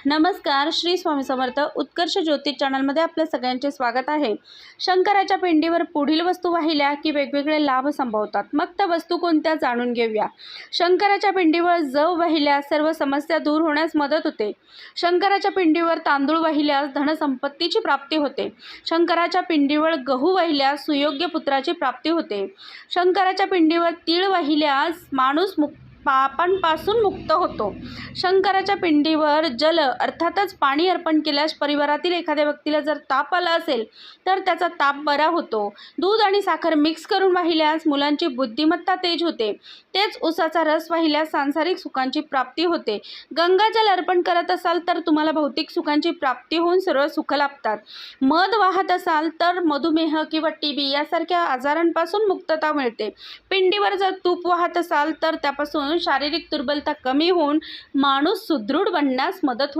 नमस्कार, श्री स्वामी समर्थ उत्कर्ष ज्योतिष चॅनलमध्ये आपल्या सगळ्यांचे स्वागत आहे। शंकराच्या पिंडीवर पुढील वस्तू वाहिल्या की वेगवेगळे लाभ संभवतात। मग त्या वस्तू कोणत्या जाणून घेऊया। शंकराच्या पिंडीवर जव वाहिल्यास सर्व समस्या दूर होण्यास मदत होते। शंकराच्या पिंडीवर तांदूळ वाहिल्यास धनसंपत्तीची प्राप्ती होते। शंकराच्या पिंडीवर गहू वाहिल्यास सुयोग्य पुत्राची प्राप्ती होते। शंकराच्या पिंडीवर तीळ वाहिल्यास माणूस पापांपासून मुक्त होतो। शंकराच्या पिंडीवर जल अर्थातच पाणी अर्पण केल्यास परिवारातील एखाद्या व्यक्तीला जर ताप आला असेल तर त्याचा ताप बरा होतो। दूध आणि साखर मिक्स करून वाहिल्यास मुलांची बुद्धिमत्ता तेज होते। तेच उसाचा रस वाहिल्यास सांसारिक सुखांची प्राप्ती होते। गंगाजल अर्पण करत असाल तर तुम्हाला भौतिक सुखांची प्राप्ती होऊन सर्व सुख लाभतात। मध वाहत असाल तर मधुमेह किंवा टीबी यासारख्या आजारांपासून मुक्तता मिळते। पिंडीवर जर तूप वाहत असाल तर त्यापासून शारीरिक दुर्बलता कमी होऊन माणूस सुदृढ बनण्यास मदत होते।